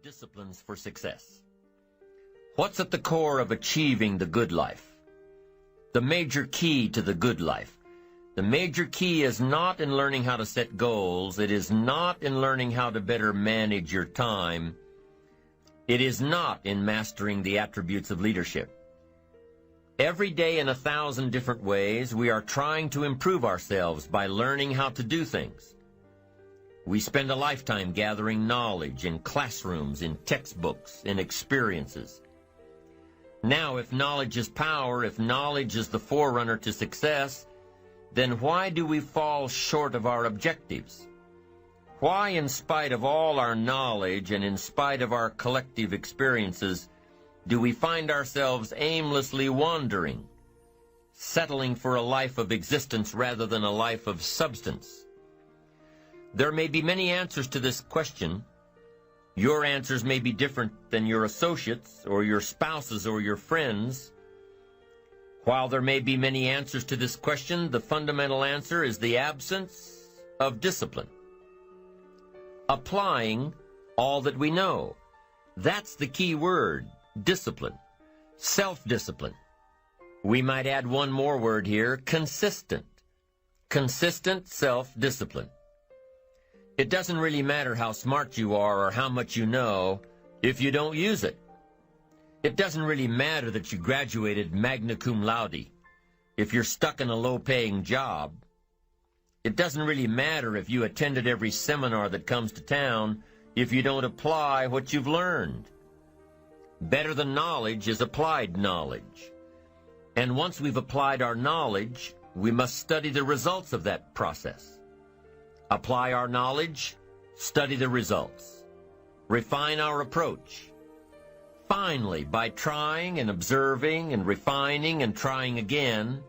disciplines for success. What's at the core of achieving the good life? The major key to the good life. The major key is not in learning how to set goals. It is not in learning how to better manage your time. It is not in mastering the attributes of leadership. Every day in 1,000 different ways, we are trying to improve ourselves by learning how to do things. We spend a lifetime gathering knowledge in classrooms, in textbooks, in experiences. Now, if knowledge is power, if knowledge is the forerunner to success, then why do we fall short of our objectives? Why, in spite of all our knowledge and in spite of our collective experiences, do we find ourselves aimlessly wandering, settling for a life of existence rather than a life of substance? There may be many answers to this question. Your answers may be different than your associates or your spouses or your friends. While there may be many answers to this question, the fundamental answer is the absence of discipline. Applying all that we know. That's the key word, discipline. Self-discipline. We might add one more word here, consistent. Consistent self-discipline. It doesn't really matter how smart you are or how much you know if you don't use it. It doesn't really matter that you graduated magna cum laude if you're stuck in a low-paying job. It doesn't really matter if you attended every seminar that comes to town if you don't apply what you've learned. Better than knowledge is applied knowledge. And once we've applied our knowledge, we must study the results of that process. Apply our knowledge, study the results. Refine our approach. Finally, by trying and observing and refining and trying again,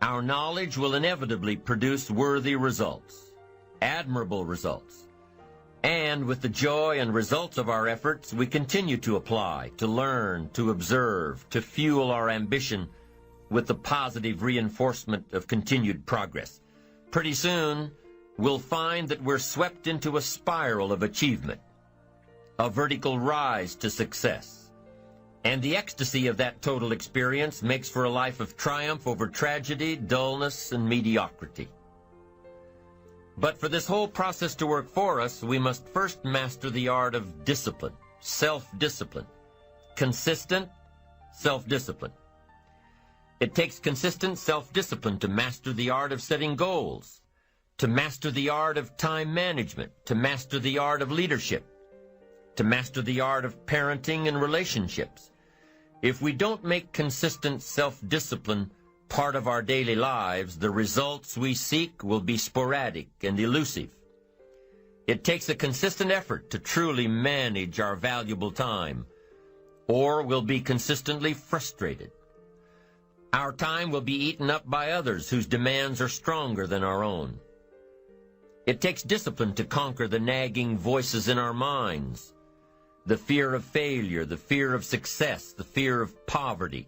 our knowledge will inevitably produce worthy results, admirable results. And with the joy and results of our efforts, we continue to apply, to learn, to observe, to fuel our ambition with the positive reinforcement of continued progress. Pretty soon, we'll find that we're swept into a spiral of achievement, a vertical rise to success. And the ecstasy of that total experience makes for a life of triumph over tragedy, dullness, and mediocrity. But for this whole process to work for us, we must first master the art of discipline, self-discipline, consistent self-discipline. It takes consistent self-discipline to master the art of setting goals, to master the art of time management, to master the art of leadership, to master the art of parenting and relationships. If we don't make consistent self-discipline part of our daily lives, the results we seek will be sporadic and elusive. It takes a consistent effort to truly manage our valuable time, or we'll be consistently frustrated. Our time will be eaten up by others whose demands are stronger than our own. It takes discipline to conquer the nagging voices in our minds, the fear of failure, the fear of success, the fear of poverty,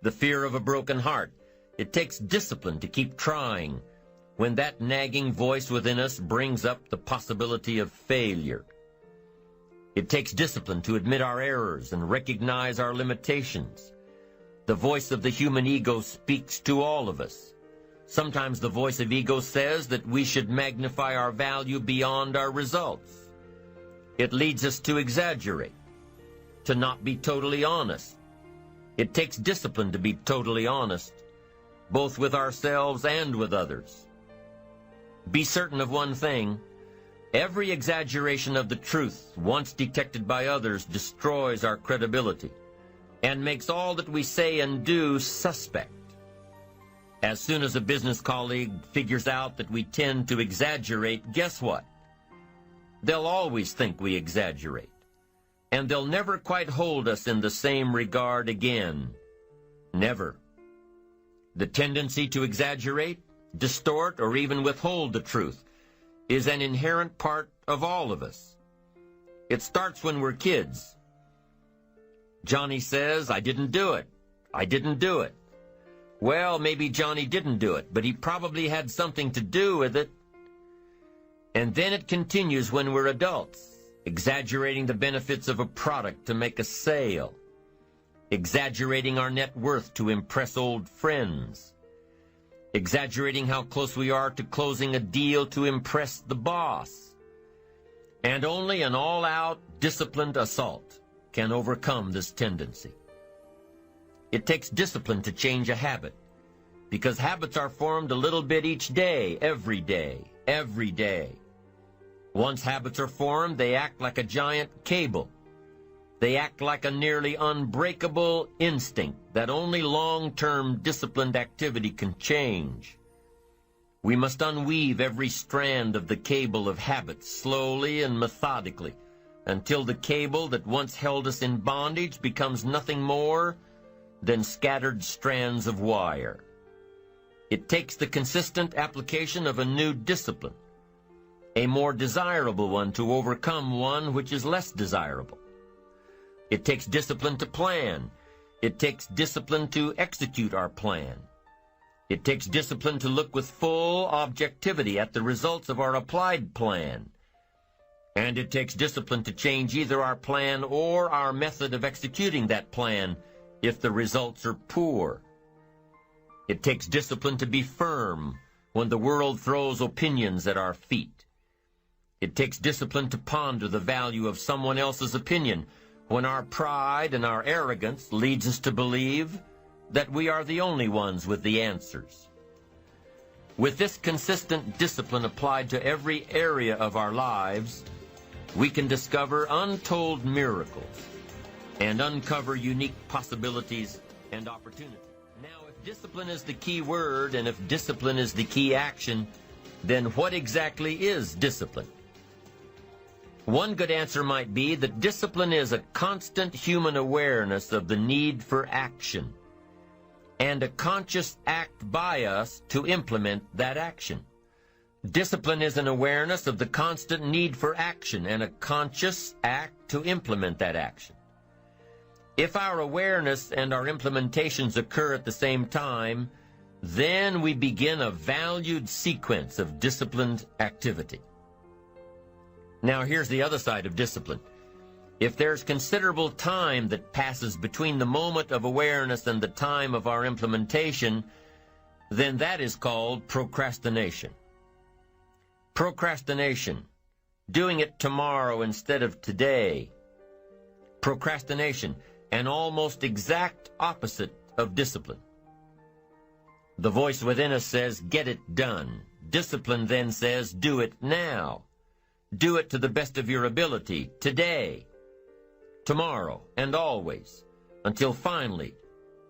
the fear of a broken heart. It takes discipline to keep trying when that nagging voice within us brings up the possibility of failure. It takes discipline to admit our errors and recognize our limitations. The voice of the human ego speaks to all of us. Sometimes the voice of ego says that we should magnify our value beyond our results. It leads us to exaggerate, to not be totally honest. It takes discipline to be totally honest, both with ourselves and with others. Be certain of one thing: every exaggeration of the truth, once detected by others, destroys our credibility and makes all that we say and do suspect. As soon as a business colleague figures out that we tend to exaggerate, guess what? They'll always think we exaggerate, and they'll never quite hold us in the same regard again. Never. The tendency to exaggerate, distort, or even withhold the truth is an inherent part of all of us. It starts when we're kids. Johnny says, "I didn't do it. I didn't do it." Well, maybe Johnny didn't do it, but he probably had something to do with it. And then it continues when we're adults. exaggerating the benefits of a product to make a sale, exaggerating our net worth to impress old friends, exaggerating how close we are to closing a deal to impress the boss. And only an all-out, disciplined assault can overcome this tendency. It takes discipline to change a habit, because habits are formed a little bit each day, every day, every day. Once habits are formed, they act like a giant cable. They act like a nearly unbreakable instinct that only long-term disciplined activity can change. We must unweave every strand of the cable of habits slowly and methodically until the cable that once held us in bondage becomes nothing more than scattered strands of wire. It takes the consistent application of a new discipline, a more desirable one, to overcome one which is less desirable. It takes discipline to plan. It takes discipline to execute our plan. It takes discipline to look with full objectivity at the results of our applied plan. And it takes discipline to change either our plan or our method of executing that plan if the results are poor. It takes discipline to be firm when the world throws opinions at our feet. It takes discipline to ponder the value of someone else's opinion when our pride and our arrogance leads us to believe that we are the only ones with the answers. With this consistent discipline applied to every area of our lives, we can discover untold miracles and uncover unique possibilities and opportunities. Now, if discipline is the key word and if discipline is the key action, then what exactly is discipline? One good answer might be that discipline is a constant human awareness of the need for action and a conscious act by us to implement that action. Discipline is an awareness of the constant need for action and a conscious act to implement that action. If our awareness and our implementations occur at the same time, then we begin a valued sequence of disciplined activity. Now, here's the other side of discipline. If there's considerable time that passes between the moment of awareness and the time of our implementation, then that is called procrastination. Procrastination, doing it tomorrow instead of today. Procrastination, an almost exact opposite of discipline. The voice within us says, get it done. Discipline then says, do it now. Do it to the best of your ability, today, tomorrow, and always, until finally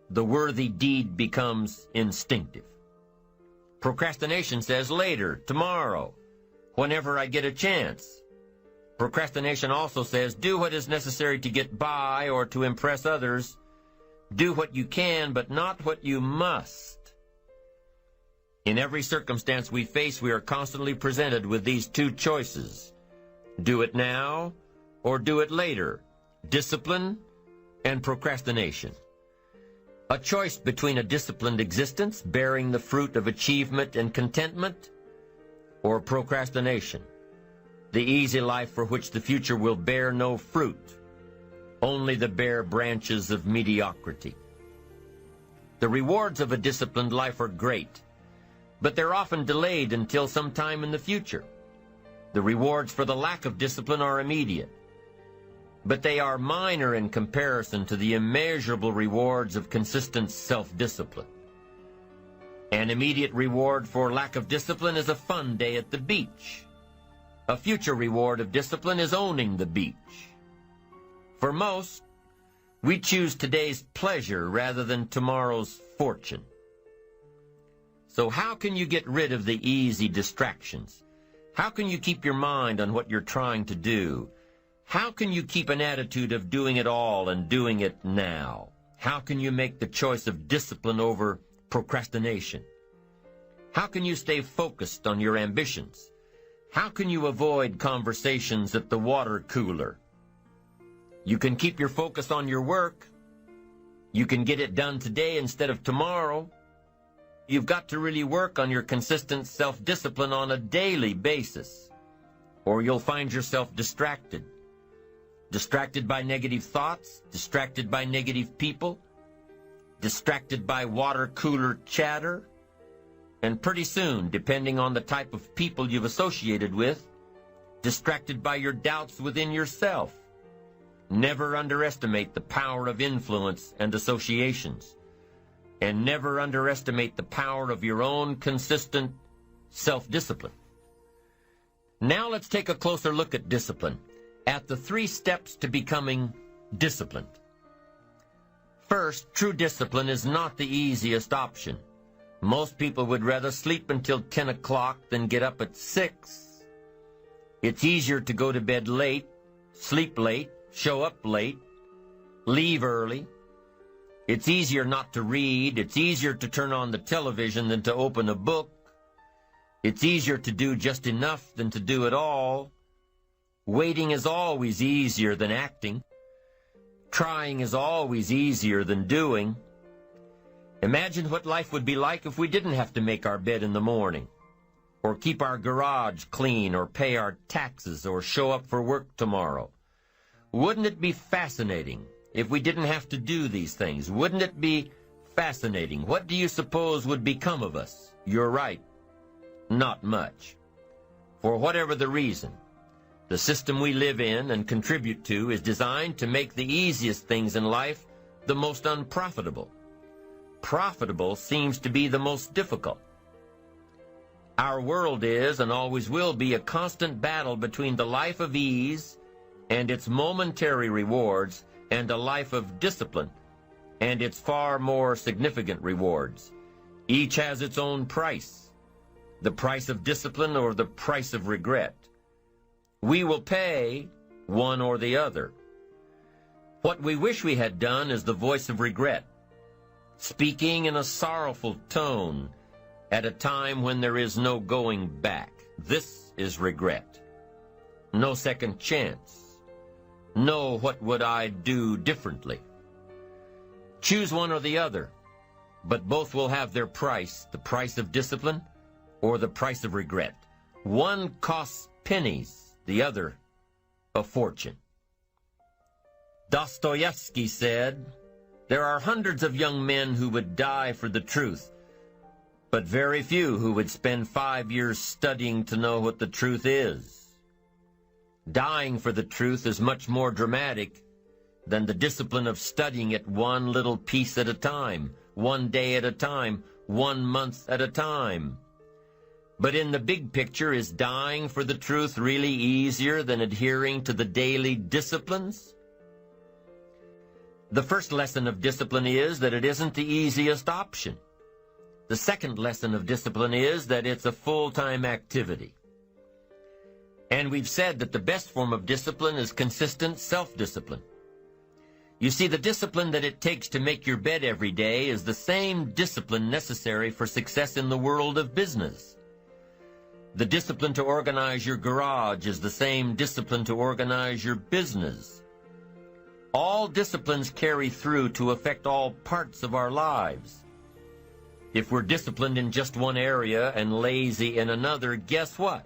the worthy deed becomes instinctive. Procrastination says later, tomorrow, whenever I get a chance. Procrastination also says do what is necessary to get by or to impress others. Do what you can, but not what you must. In every circumstance we face, we are constantly presented with these two choices. Do it now or do it later. Discipline and procrastination. A choice between a disciplined existence bearing the fruit of achievement and contentment or procrastination, the easy life for which the future will bear no fruit, only the bare branches of mediocrity. The rewards of a disciplined life are great, but they're often delayed until some time in the future. The rewards for the lack of discipline are immediate, but they are minor in comparison to the immeasurable rewards of consistent self-discipline. An immediate reward for lack of discipline is a fun day at the beach. A future reward of discipline is owning the beach. For most, we choose today's pleasure rather than tomorrow's fortune. So how can you get rid of the easy distractions? How can you keep your mind on what you're trying to do? How can you keep an attitude of doing it all and doing it now? How can you make the choice of discipline over procrastination? How can you stay focused on your ambitions? How can you avoid conversations at the water cooler? You can keep your focus on your work. You can get it done today instead of tomorrow. You've got to really work on your consistent self-discipline on a daily basis, or you'll find yourself distracted, distracted by negative thoughts, distracted by negative people, distracted by water cooler chatter, and pretty soon, depending on the type of people you've associated with, distracted by your doubts within yourself. Never underestimate the power of influence and associations, and never underestimate the power of your own consistent self-discipline. Now let's take a closer look at discipline, at the 3 steps to becoming disciplined. First, true discipline is not the easiest option. Most people would rather sleep until 10 o'clock than get up at 6. It's easier to go to bed late, sleep late, show up late, leave early. It's easier not to read. It's easier to turn on the television than to open a book. It's easier to do just enough than to do it all. Waiting is always easier than acting. Trying is always easier than doing. Imagine what life would be like if we didn't have to make our bed in the morning, or keep our garage clean, or pay our taxes, or show up for work tomorrow. Wouldn't it be fascinating if we didn't have to do these things? Wouldn't it be fascinating? What do you suppose would become of us? You're right. Not much. For whatever the reason, the system we live in and contribute to is designed to make the easiest things in life the most unprofitable. Profitable seems to be the most difficult. Our world is and always will be a constant battle between the life of ease and its momentary rewards and a life of discipline and its far more significant rewards. Each has its own price, the price of discipline or the price of regret. We will pay one or the other. What we wish we had done is the voice of regret, speaking in a sorrowful tone at a time when there is no going back. This is regret. No second chance. No, what would I do differently? Choose one or the other, but both will have their price, the price of discipline or the price of regret. One costs pennies, the other a fortune. Dostoevsky said, "There are hundreds of young men who would die for the truth, but very few who would spend 5 years studying to know what the truth is." Dying for the truth is much more dramatic than the discipline of studying it one little piece at a time, one day at a time, 1 month at a time. But in the big picture, is dying for the truth really easier than adhering to the daily disciplines? The first lesson of discipline is that it isn't the easiest option. The second lesson of discipline is that it's a full-time activity. And we've said that the best form of discipline is consistent self-discipline. You see, the discipline that it takes to make your bed every day is the same discipline necessary for success in the world of business. The discipline to organize your garage is the same discipline to organize your business. All disciplines carry through to affect all parts of our lives. If we're disciplined in just one area and lazy in another, guess what?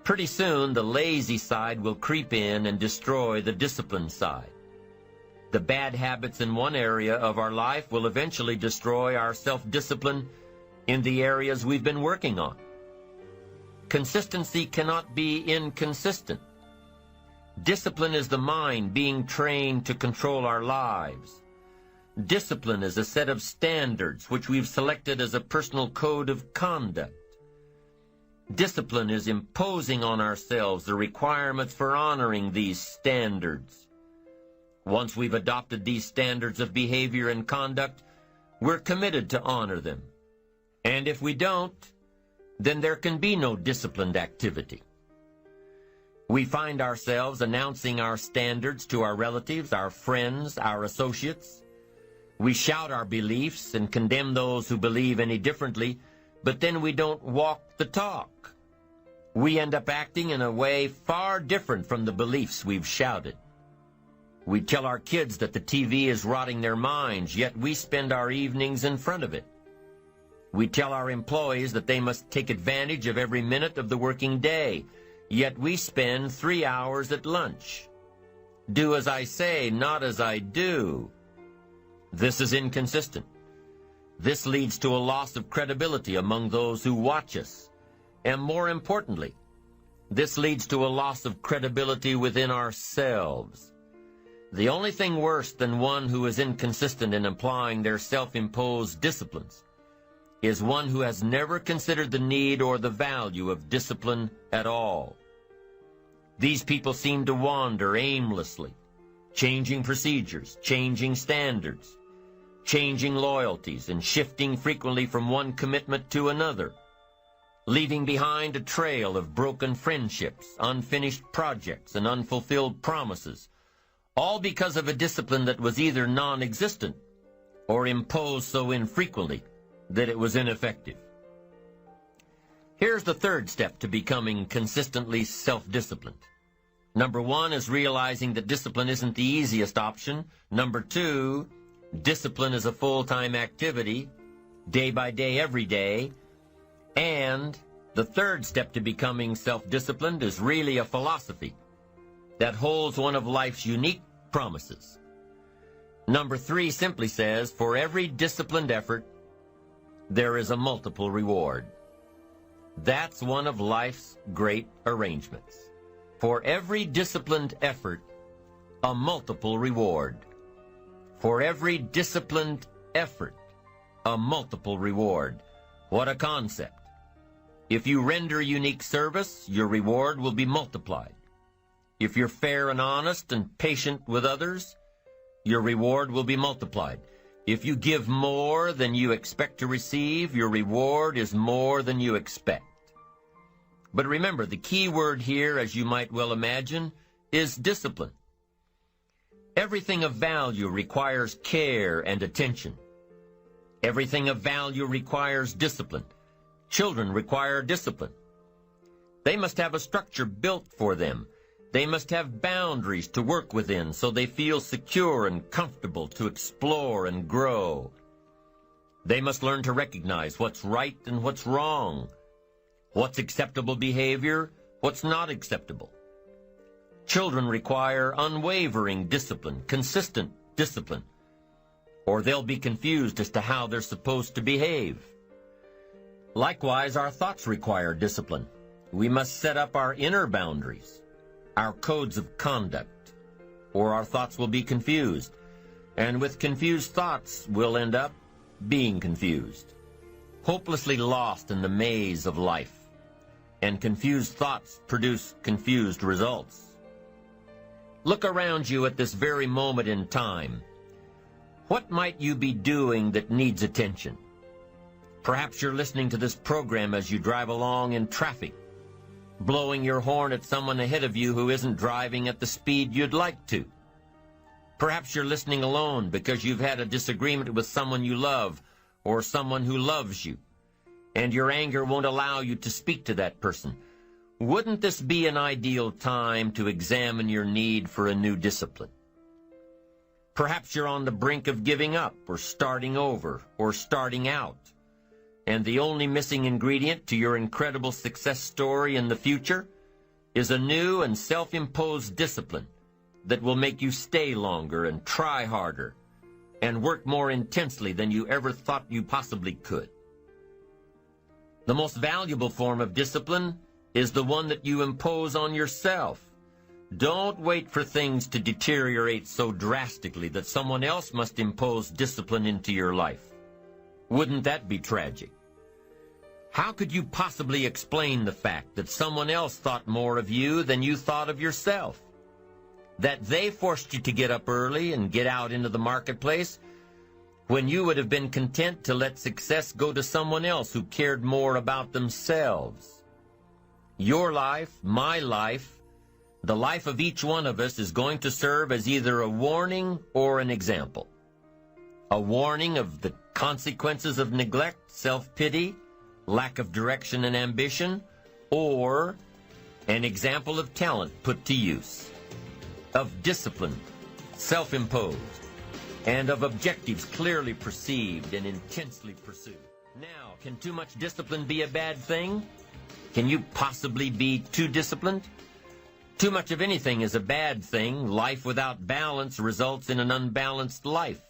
Pretty soon, the lazy side will creep in and destroy the disciplined side. The bad habits in one area of our life will eventually destroy our self-discipline in the areas we've been working on. Consistency cannot be inconsistent. Discipline is the mind being trained to control our lives. Discipline is a set of standards which we've selected as a personal code of conduct. Discipline is imposing on ourselves the requirements for honoring these standards. Once we've adopted these standards of behavior and conduct, we're committed to honor them. And if we don't, then there can be no disciplined activity. We find ourselves announcing our standards to our relatives, our friends, our associates. We shout our beliefs and condemn those who believe any differently, but then we don't walk the talk. We end up acting in a way far different from the beliefs we've shouted. We tell our kids that the TV is rotting their minds, yet we spend our evenings in front of it. We tell our employees that they must take advantage of every minute of the working day, yet we spend 3 hours at lunch. Do as I say, not as I do. This is inconsistent. This leads to a loss of credibility among those who watch us. And more importantly, this leads to a loss of credibility within ourselves. The only thing worse than one who is inconsistent in applying their self-imposed disciplines is one who has never considered the need or the value of discipline at all. These people seem to wander aimlessly, changing procedures, changing standards, changing loyalties, and shifting frequently from one commitment to another, leaving behind a trail of broken friendships, unfinished projects, and unfulfilled promises, all because of a discipline that was either non-existent or imposed so infrequently that it was ineffective. Here's the third step to becoming consistently self-disciplined. Number one is realizing that discipline isn't the easiest option. Number two, discipline is a full-time activity, day by day, every day. And the third step to becoming self-disciplined is really a philosophy that holds one of life's unique promises. Number three simply says, for every disciplined effort, there is a multiple reward. That's one of life's great arrangements. For every disciplined effort, a multiple reward. For every disciplined effort, a multiple reward. What a concept. If you render unique service, your reward will be multiplied. If you're fair and honest and patient with others, your reward will be multiplied. If you give more than you expect to receive, your reward is more than you expect. But remember, the key word here, as you might well imagine, is discipline. Everything of value requires care and attention. Everything of value requires discipline. Children require discipline. They must have a structure built for them. They must have boundaries to work within so they feel secure and comfortable to explore and grow. They must learn to recognize what's right and what's wrong, what's acceptable behavior, what's not acceptable. Children require unwavering discipline, consistent discipline, or they'll be confused as to how they're supposed to behave. Likewise, our thoughts require discipline. We must set up our inner boundaries, our codes of conduct, or our thoughts will be confused. And with confused thoughts, we'll end up being confused, hopelessly lost in the maze of life. And confused thoughts produce confused results. Look around you at this very moment in time. What might you be doing that needs attention? Perhaps you're listening to this program as you drive along in traffic, blowing your horn at someone ahead of you who isn't driving at the speed you'd like to. Perhaps you're listening alone because you've had a disagreement with someone you love or someone who loves you, and your anger won't allow you to speak to that person. Wouldn't this be an ideal time to examine your need for a new discipline? Perhaps you're on the brink of giving up or starting over or starting out, and the only missing ingredient to your incredible success story in the future is a new and self-imposed discipline that will make you stay longer and try harder and work more intensely than you ever thought you possibly could. The most valuable form of discipline is the one that you impose on yourself. Don't wait for things to deteriorate so drastically that someone else must impose discipline into your life. Wouldn't that be tragic? How could you possibly explain the fact that someone else thought more of you than you thought of yourself? That they forced you to get up early and get out into the marketplace when you would have been content to let success go to someone else who cared more about themselves? Your life, my life, the life of each one of us is going to serve as either a warning or an example. A warning of the consequences of neglect, self-pity, lack of direction and ambition, or an example of talent put to use, of discipline, self-imposed, and of objectives clearly perceived and intensely pursued. Now, can too much discipline be a bad thing? Can you possibly be too disciplined? Too much of anything is a bad thing. Life without balance results in an unbalanced life.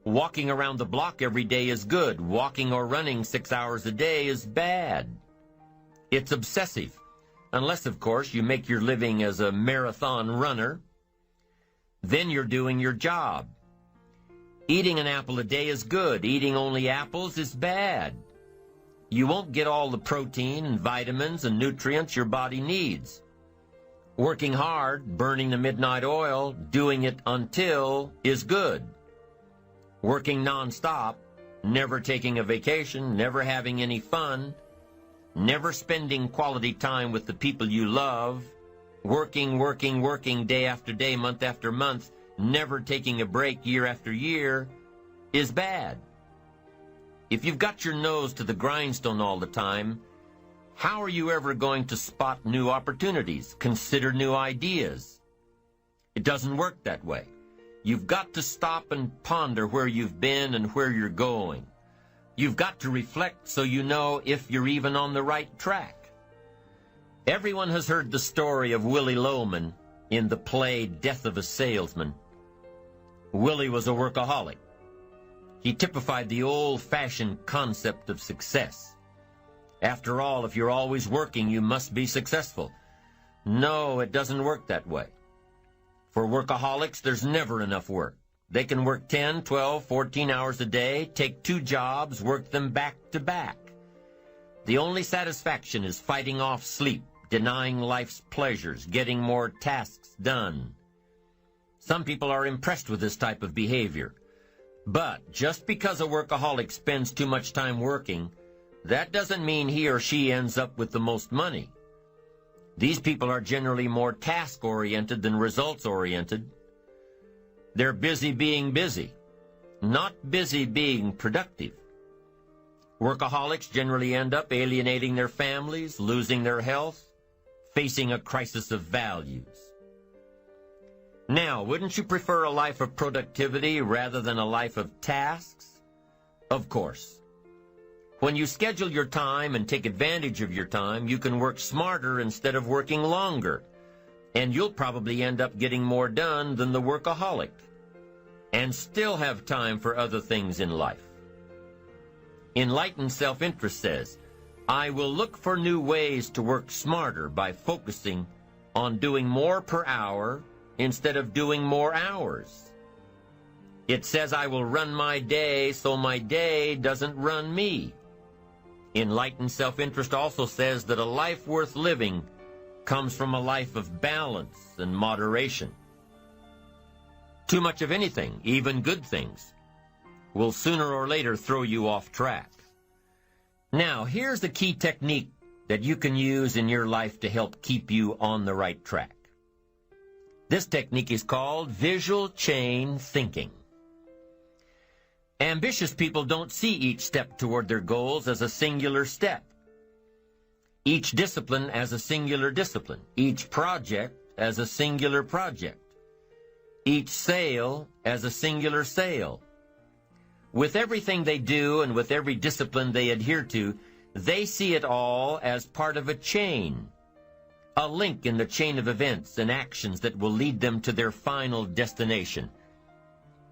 Walking around the block every day is good. Walking or running 6 hours a day is bad. It's obsessive, unless, of course, you make your living as a marathon runner. Then you're doing your job. Eating an apple a day is good. Eating only apples is bad. You won't get all the protein and vitamins and nutrients your body needs. Working hard, burning the midnight oil, doing it until is good. Working nonstop, never taking a vacation, never having any fun, never spending quality time with the people you love, working day after day, month after month, never taking a break year after year, is bad. If you've got your nose to the grindstone all the time, how are you ever going to spot new opportunities, consider new ideas? It doesn't work that way. You've got to stop and ponder where you've been and where you're going. You've got to reflect so you know if you're even on the right track. Everyone has heard the story of Willie Loman in the play Death of a Salesman. Willie was a workaholic. He typified the old-fashioned concept of success. After all, if you're always working, you must be successful. No, it doesn't work that way. For workaholics, there's never enough work. They can work 10, 12, 14 hours a day, take 2 jobs, work them back to back. The only satisfaction is fighting off sleep, denying life's pleasures, getting more tasks done. Some people are impressed with this type of behavior. But just because a workaholic spends too much time working, that doesn't mean he or she ends up with the most money. These people are generally more task-oriented than results-oriented. They're busy being busy, not busy being productive. Workaholics generally end up alienating their families, losing their health, facing a crisis of values. Now, wouldn't you prefer a life of productivity rather than a life of tasks? Of course. When you schedule your time and take advantage of your time, you can work smarter instead of working longer, and you'll probably end up getting more done than the workaholic, and still have time for other things in life. Enlightened self-interest says, I will look for new ways to work smarter by focusing on doing more per hour instead of doing more hours. It says I will run my day so my day doesn't run me. Enlightened self-interest also says that a life worth living comes from a life of balance and moderation. Too much of anything, even good things, will sooner or later throw you off track. Now, here's the key technique that you can use in your life to help keep you on the right track. This technique is called visual chain thinking. Ambitious people don't see each step toward their goals as a singular step, each discipline as a singular discipline, each project as a singular project, each sale as a singular sale. With everything they do and with every discipline they adhere to, they see it all as part of a chain, a link in the chain of events and actions that will lead them to their final destination.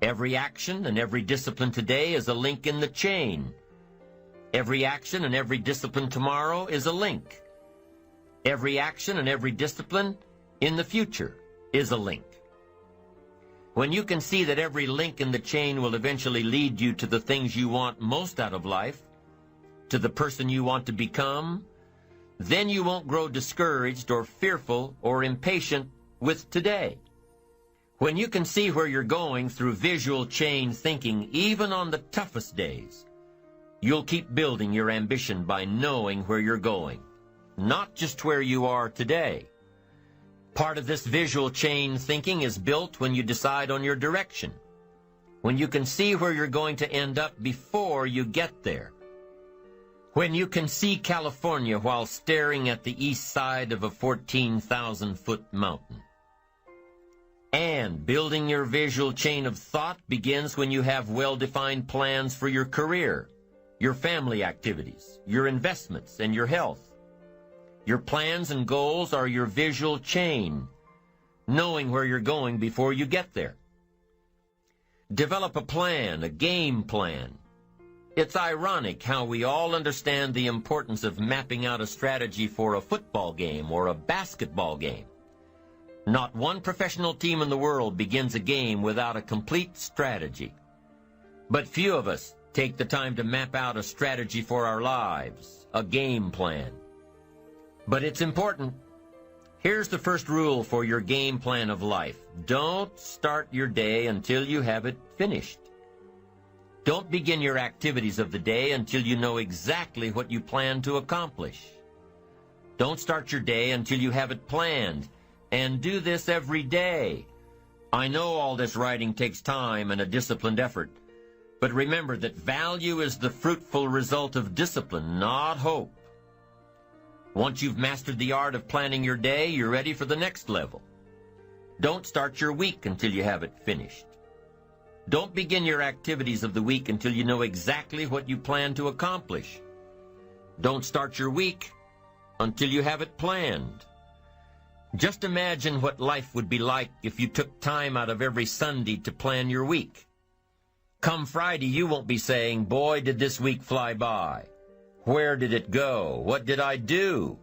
Every action and every discipline today is a link in the chain. Every action and every discipline tomorrow is a link. Every action and every discipline in the future is a link. When you can see that every link in the chain will eventually lead you to the things you want most out of life, to the person you want to become, then you won't grow discouraged or fearful or impatient with today. When you can see where you're going through visual chain thinking, even on the toughest days, you'll keep building your ambition by knowing where you're going, not just where you are today. Part of this visual chain thinking is built when you decide on your direction, when you can see where you're going to end up before you get there, when you can see California while staring at the east side of a 14,000-foot mountain. And building your visual chain of thought begins when you have well-defined plans for your career, your family activities, your investments, and your health. Your plans and goals are your visual chain, knowing where you're going before you get there. Develop a plan, a game plan. It's ironic how we all understand the importance of mapping out a strategy for a football game or a basketball game. Not one professional team in the world begins a game without a complete strategy. But few of us take the time to map out a strategy for our lives, a game plan. But it's important. Here's the first rule for your game plan of life. Don't start your day until you have it finished. Don't begin your activities of the day until you know exactly what you plan to accomplish. Don't start your day until you have it planned, and do this every day. I know all this writing takes time and a disciplined effort, but remember that value is the fruitful result of discipline, not hope. Once you've mastered the art of planning your day, you're ready for the next level. Don't start your week until you have it finished. Don't begin your activities of the week until you know exactly what you plan to accomplish. Don't start your week until you have it planned. Just imagine what life would be like if you took time out of every Sunday to plan your week. Come Friday, you won't be saying, "Boy, did this week fly by. Where did it go? What did I do?"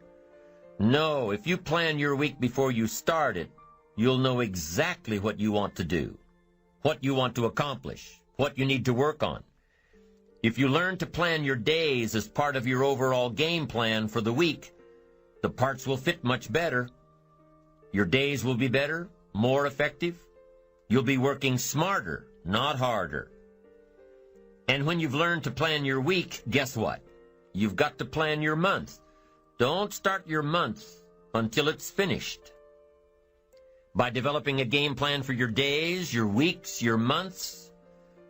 No, if you plan your week before you start it, you'll know exactly what you want to do, what you want to accomplish, what you need to work on. If you learn to plan your days as part of your overall game plan for the week, the parts will fit much better. Your days will be better, more effective. You'll be working smarter, not harder. And when you've learned to plan your week, guess what? You've got to plan your month. Don't start your month until it's finished. By developing a game plan for your days, your weeks, your months,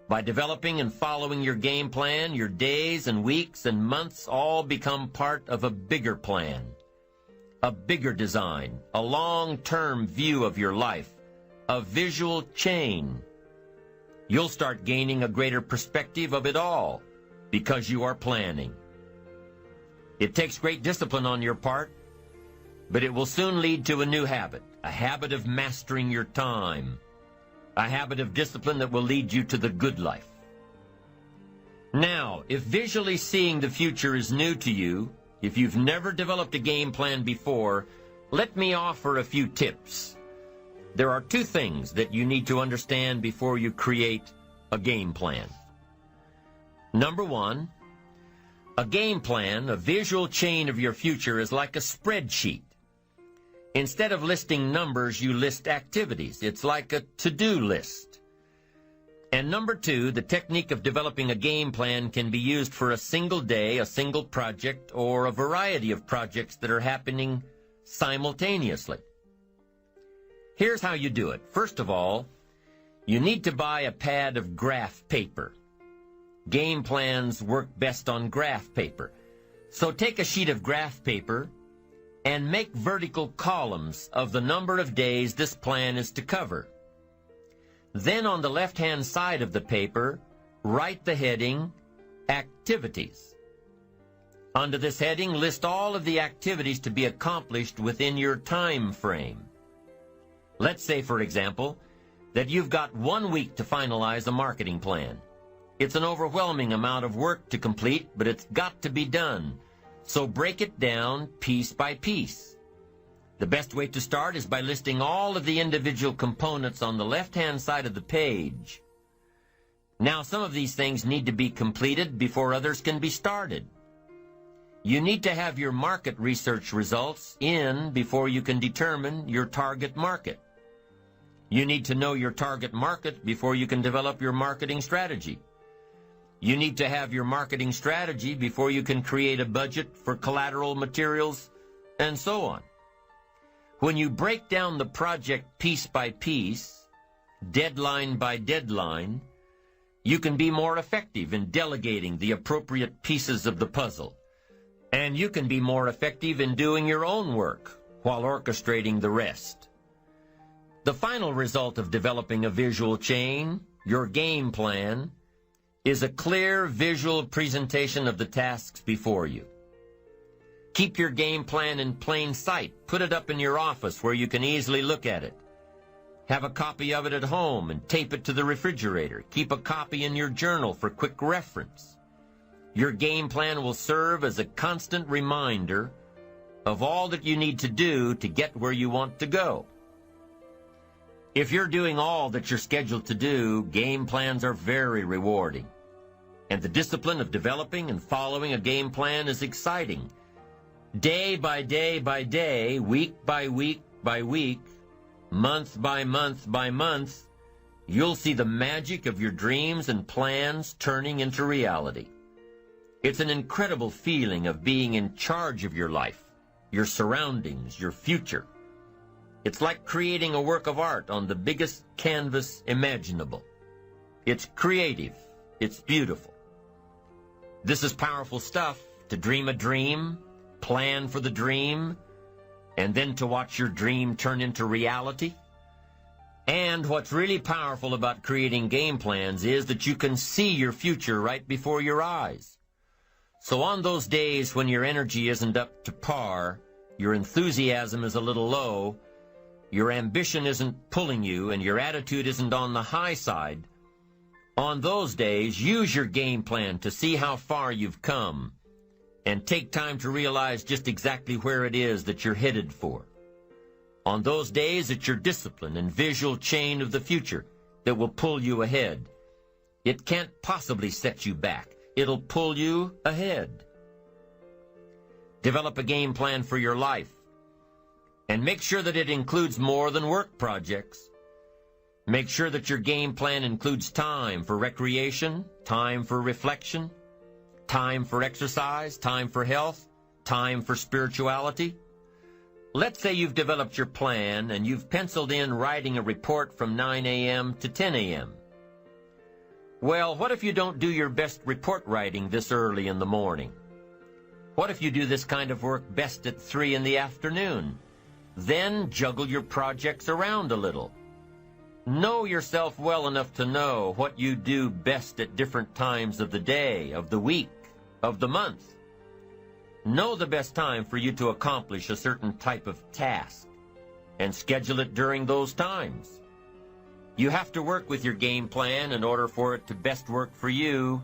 by developing and following your game plan, your days and weeks and months all become part of a bigger plan, a bigger design, a long-term view of your life, a visual chain. You'll start gaining a greater perspective of it all because you are planning. It takes great discipline on your part, but it will soon lead to a new habit, a habit of mastering your time, a habit of discipline that will lead you to the good life. Now, if visually seeing the future is new to you, if you've never developed a game plan before, let me offer a few tips. There are two things that you need to understand before you create a game plan. Number one, a game plan, a visual chain of your future, is like a spreadsheet. Instead of listing numbers, you list activities. It's like a to-do list. And number two, the technique of developing a game plan can be used for a single day, a single project, or a variety of projects that are happening simultaneously. Here's how you do it. First of all, you need to buy a pad of graph paper. Game plans work best on graph paper. So take a sheet of graph paper and make vertical columns of the number of days this plan is to cover. Then on the left-hand side of the paper, write the heading, Activities. Under this heading, list all of the activities to be accomplished within your time frame. Let's say, for example, that you've got 1 week to finalize a marketing plan. It's an overwhelming amount of work to complete, but it's got to be done. So break it down piece by piece. The best way to start is by listing all of the individual components on the left-hand side of the page. Now, some of these things need to be completed before others can be started. You need to have your market research results in before you can determine your target market. You need to know your target market before you can develop your marketing strategy. You need to have your marketing strategy before you can create a budget for collateral materials, and so on. When you break down the project piece by piece, deadline by deadline, you can be more effective in delegating the appropriate pieces of the puzzle. And you can be more effective in doing your own work while orchestrating the rest. The final result of developing a visual chain, your game plan, is a clear visual presentation of the tasks before you. Keep your game plan in plain sight. Put it up in your office where you can easily look at it. Have a copy of it at home and tape it to the refrigerator. Keep a copy in your journal for quick reference. Your game plan will serve as a constant reminder of all that you need to do to get where you want to go. If you're doing all that you're scheduled to do, game plans are very rewarding. And the discipline of developing and following a game plan is exciting. Day by day by day, week by week by week, month by month by month, you'll see the magic of your dreams and plans turning into reality. It's an incredible feeling of being in charge of your life, your surroundings, your future. It's like creating a work of art on the biggest canvas imaginable. It's creative. It's beautiful. This is powerful stuff, to dream a dream, plan for the dream, and then to watch your dream turn into reality. And what's really powerful about creating game plans is that you can see your future right before your eyes. So on those days when your energy isn't up to par, your enthusiasm is a little low, your ambition isn't pulling you, and your attitude isn't on the high side, on those days, use your game plan to see how far you've come and take time to realize just exactly where it is that you're headed for. On those days, it's your discipline and visual chain of the future that will pull you ahead. It can't possibly set you back. It'll pull you ahead. Develop a game plan for your life, and make sure that it includes more than work projects. Make sure that your game plan includes time for recreation, time for reflection, time for exercise, time for health, time for spirituality. Let's say you've developed your plan and you've penciled in writing a report from 9 a.m. to 10 a.m. Well, what if you don't do your best report writing this early in the morning? What if you do this kind of work best at 3 in the afternoon? Then juggle your projects around a little. Know yourself well enough to know what you do best at different times of the day, of the week, of the month. Know the best time for you to accomplish a certain type of task, and schedule it during those times. You have to work with your game plan in order for it to best work for you,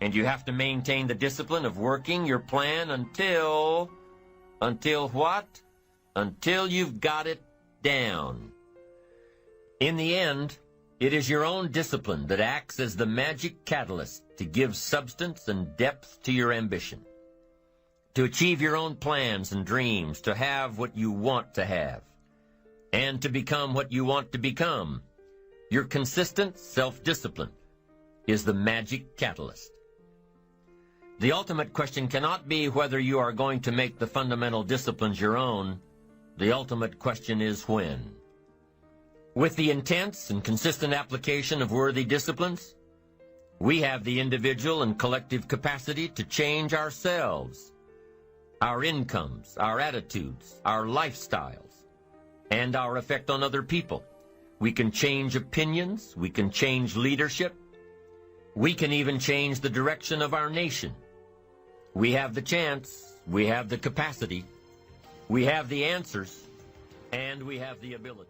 and you have to maintain the discipline of working your plan until what? Until you've got it down. In the end, it is your own discipline that acts as the magic catalyst to give substance and depth to your ambition, to achieve your own plans and dreams, to have what you want to have, and to become what you want to become. Your consistent self-discipline is the magic catalyst. The ultimate question cannot be whether you are going to make the fundamental disciplines your own. The ultimate question is when. With the intense and consistent application of worthy disciplines, we have the individual and collective capacity to change ourselves, our incomes, our attitudes, our lifestyles, and our effect on other people. We can change opinions, we can change leadership, we can even change the direction of our nation. We have the chance, we have the capacity, we have the answers, and we have the ability.